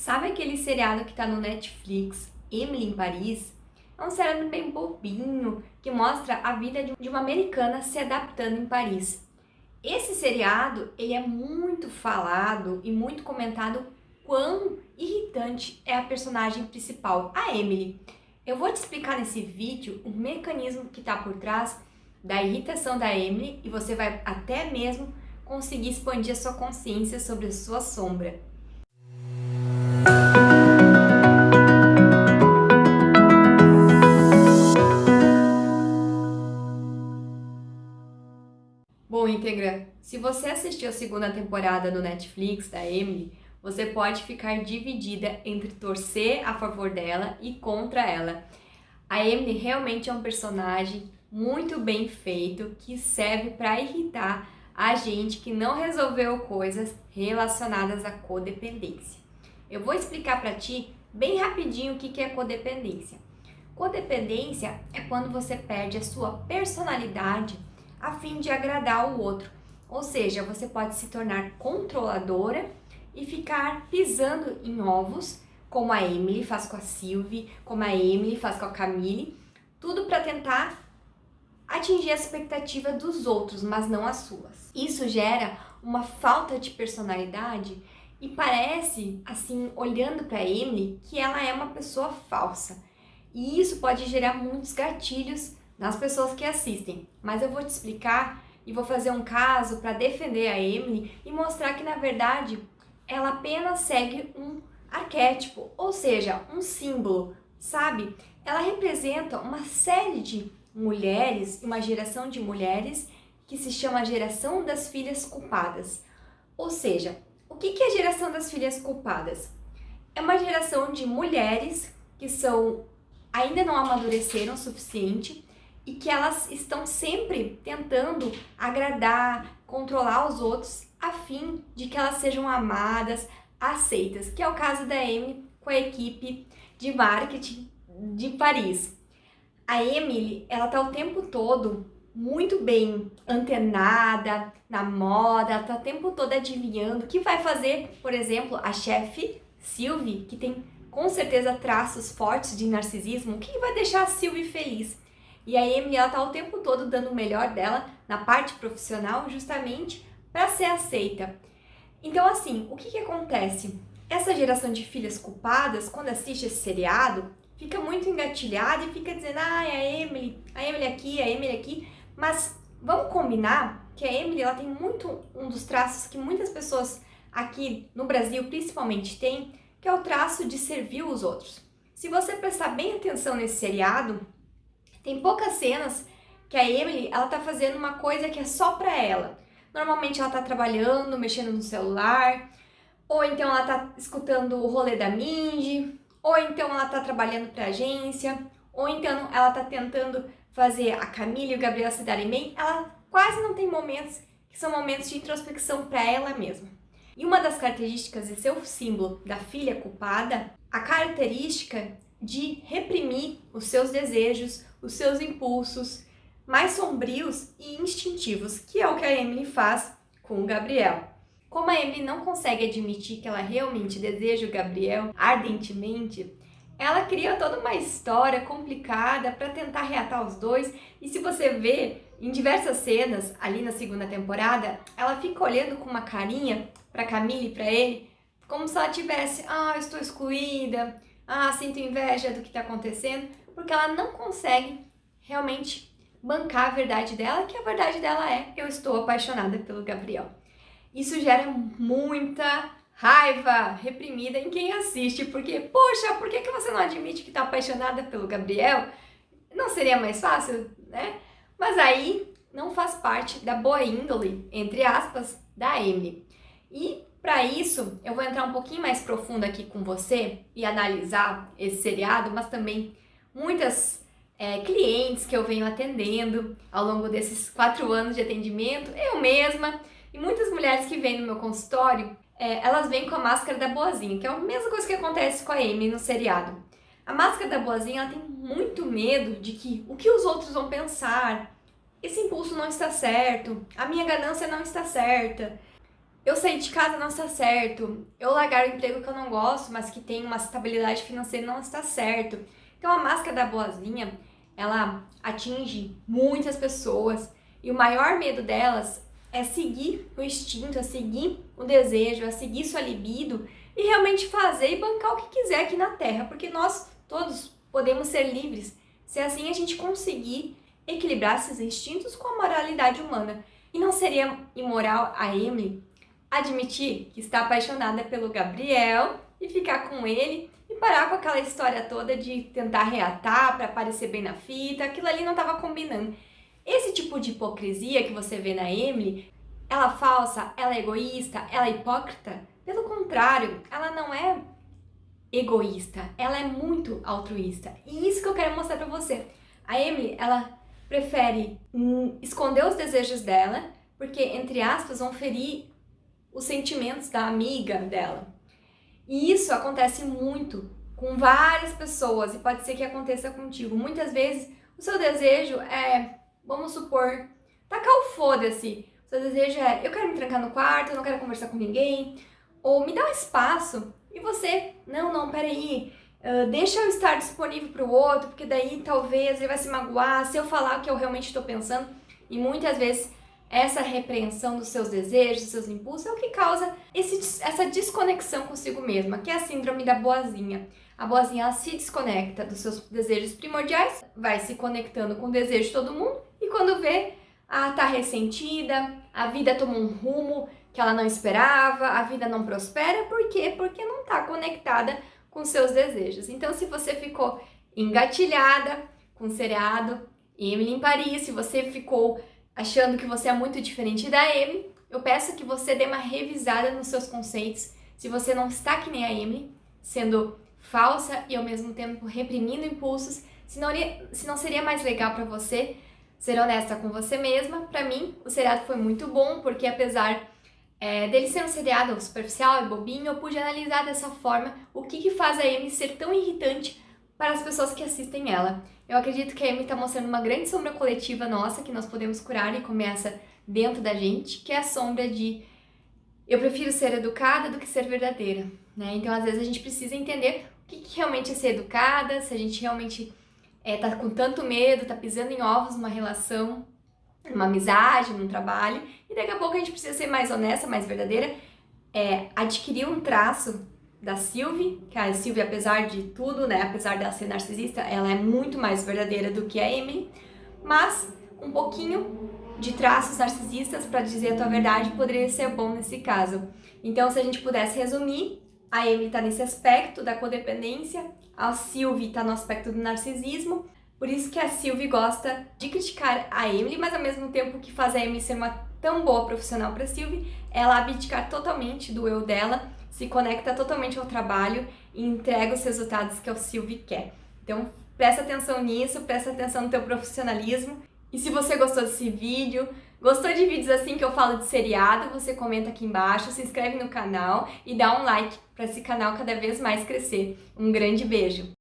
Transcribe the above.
Sabe aquele seriado que tá no Netflix, Emily em Paris? É um seriado bem bobinho, que mostra a vida de uma americana se adaptando em Paris. Esse seriado, ele é muito falado e muito comentado quão irritante é a personagem principal, a Emily. Eu vou te explicar nesse vídeo o mecanismo que está por trás da irritação da Emily e você vai até mesmo conseguir expandir a sua consciência sobre a sua sombra. Bom, íntegra, se você assistiu a segunda temporada no Netflix da Emily, você pode ficar dividida entre torcer a favor dela e contra ela. A Emily realmente é um personagem muito bem feito que serve para irritar a gente que não resolveu coisas relacionadas à codependência. Eu vou explicar para ti bem rapidinho o que é codependência. Codependência é quando você perde a sua personalidade a fim de agradar o outro. Ou seja, você pode se tornar controladora e ficar pisando em ovos, como a Emily faz com a Sylvie, como a Emily faz com a Camille, tudo para tentar atingir a expectativa dos outros, mas não as suas. Isso gera uma falta de personalidade e parece, assim, olhando para a Emily, que ela é uma pessoa falsa. E isso pode gerar muitos gatilhos nas pessoas que assistem. Mas eu vou te explicar e vou fazer um caso para defender a Emily e mostrar que, na verdade, ela apenas segue um arquétipo, ou seja, um símbolo, sabe? Ela representa uma série de mulheres, uma geração de mulheres que se chama a geração das filhas culpadas. Ou seja, o que é a geração das filhas culpadas? É uma geração de mulheres que ainda não amadureceram o suficiente e que elas estão sempre tentando agradar, controlar os outros a fim de que elas sejam amadas, aceitas, que é o caso da Emily com a equipe de marketing de Paris. A Emily, ela tá o tempo todo muito bem antenada na moda, ela tá o tempo todo adivinhando o que vai fazer, por exemplo, a chefe Sylvie, que tem com certeza traços fortes de narcisismo, o que vai deixar a Sylvie feliz. E a Emily, ela tá o tempo todo dando o melhor dela na parte profissional, justamente para ser aceita. Então, assim, o que acontece? Essa geração de filhas culpadas, quando assiste esse seriado, fica muito engatilhada e fica dizendo, a Emily aqui, a Emily aqui. Mas vamos combinar que a Emily, ela tem muito um dos traços que muitas pessoas aqui no Brasil, principalmente, têm, que é o traço de servir os outros. Se você prestar bem atenção nesse seriado, tem poucas cenas que a Emily, ela tá fazendo uma coisa que é só pra ela. Normalmente ela tá trabalhando, mexendo no celular, ou então ela tá escutando o rolê da Mindy, ou então ela tá trabalhando pra agência, ou então ela tá tentando fazer a Camille e o Gabriel se darem bem. Ela quase não tem momentos que são momentos de introspecção pra ela mesma. E uma das características de ser o símbolo da filha culpada, a característica de reprimir os seus desejos, os seus impulsos mais sombrios e instintivos, que é o que a Emily faz com o Gabriel. Como a Emily não consegue admitir que ela realmente deseja o Gabriel ardentemente, ela cria toda uma história complicada para tentar reatar os dois. E se você vê em diversas cenas ali na segunda temporada, ela fica olhando com uma carinha para Camille e para ele, como se ela tivesse, estou excluída, sinto inveja do que está acontecendo, porque ela não consegue realmente bancar a verdade dela, que a verdade dela é, eu estou apaixonada pelo Gabriel. Isso gera muita raiva reprimida em quem assiste, porque, poxa, por que você não admite que está apaixonada pelo Gabriel? Não seria mais fácil, né? Mas aí não faz parte da boa índole, entre aspas, da Emily. E para isso, eu vou entrar um pouquinho mais profundo aqui com você e analisar esse seriado, mas também muitas clientes que eu venho atendendo ao longo desses 4 anos de atendimento, eu mesma, e muitas mulheres que vêm no meu consultório, elas vêm com a máscara da boazinha, que é a mesma coisa que acontece com a Amy no seriado. A máscara da boazinha, ela tem muito medo de que o que os outros vão pensar, esse impulso não está certo, a minha ganância não está certa. eu sair de casa não está certo, eu largar o emprego que eu não gosto, mas que tem uma estabilidade financeira não está certo. Então a máscara da boazinha, ela atinge muitas pessoas e o maior medo delas é seguir o instinto, é seguir o desejo, é seguir sua libido e realmente fazer e bancar o que quiser aqui na Terra, porque nós todos podemos ser livres se assim a gente conseguir equilibrar esses instintos com a moralidade humana. E não seria imoral a Emily admitir que está apaixonada pelo Gabriel e ficar com ele e parar com aquela história toda de tentar reatar para aparecer bem na fita, aquilo ali não estava combinando. Esse tipo de hipocrisia que você vê na Emily, ela é falsa, ela é egoísta, ela é hipócrita. Pelo contrário, ela não é egoísta, ela é muito altruísta. E isso que eu quero mostrar pra você. A Emily, ela prefere esconder os desejos dela, porque, entre aspas, vão ferir os sentimentos da amiga dela. E isso acontece muito com várias pessoas e pode ser que aconteça contigo. Muitas vezes o seu desejo é, vamos supor, tacar o foda-se. O seu desejo é, eu quero me trancar no quarto, eu não quero conversar com ninguém, ou me dá um espaço. E você, não, peraí, deixa eu estar disponível para o outro, porque daí talvez ele vai se magoar se eu falar o que eu realmente estou pensando. E muitas vezes essa repreensão dos seus desejos, dos seus impulsos, é o que causa essa desconexão consigo mesma, que é a síndrome da boazinha. A boazinha, ela se desconecta dos seus desejos primordiais, vai se conectando com o desejo de todo mundo, e quando vê, tá ressentida, a vida tomou um rumo que ela não esperava, a vida não prospera. Por quê? Porque não está conectada com seus desejos. Então, se você ficou engatilhada com o seriado Emily em Paris, se você ficou achando que você é muito diferente da Emily, eu peço que você dê uma revisada nos seus conceitos. Se você não está que nem a Emily, sendo falsa e ao mesmo tempo reprimindo impulsos, se não seria mais legal para você ser honesta com você mesma. Para mim, o seriado foi muito bom, porque apesar dele ser um seriado superficial e bobinho, eu pude analisar dessa forma o que faz a Emily ser tão irritante para as pessoas que assistem ela. Eu acredito que a Emily está mostrando uma grande sombra coletiva nossa, que nós podemos curar e começa dentro da gente, que é a sombra de eu prefiro ser educada do que ser verdadeira, né? Então, às vezes, a gente precisa entender o que realmente é ser educada, se a gente realmente tá com tanto medo, tá pisando em ovos numa relação, numa amizade, num trabalho, e daqui a pouco a gente precisa ser mais honesta, mais verdadeira, adquirir um traço da Sylvie, que a Sylvie, apesar de tudo, né, apesar dela ser narcisista, ela é muito mais verdadeira do que a Emily, mas um pouquinho de traços narcisistas para dizer a tua verdade poderia ser bom nesse caso. Então, se a gente pudesse resumir, a Emily tá nesse aspecto da codependência, a Sylvie tá no aspecto do narcisismo. Por isso que a Sylvie gosta de criticar a Emily, mas ao mesmo tempo que faz a Emily ser uma tão boa profissional para Sylvie, ela abdicar totalmente do eu dela, se conecta totalmente ao trabalho e entrega os resultados que a Sylvie quer. Então, presta atenção nisso, presta atenção no teu profissionalismo. E se você gostou desse vídeo, gostou de vídeos assim que eu falo de seriado, você comenta aqui embaixo, se inscreve no canal e dá um like para esse canal cada vez mais crescer. Um grande beijo!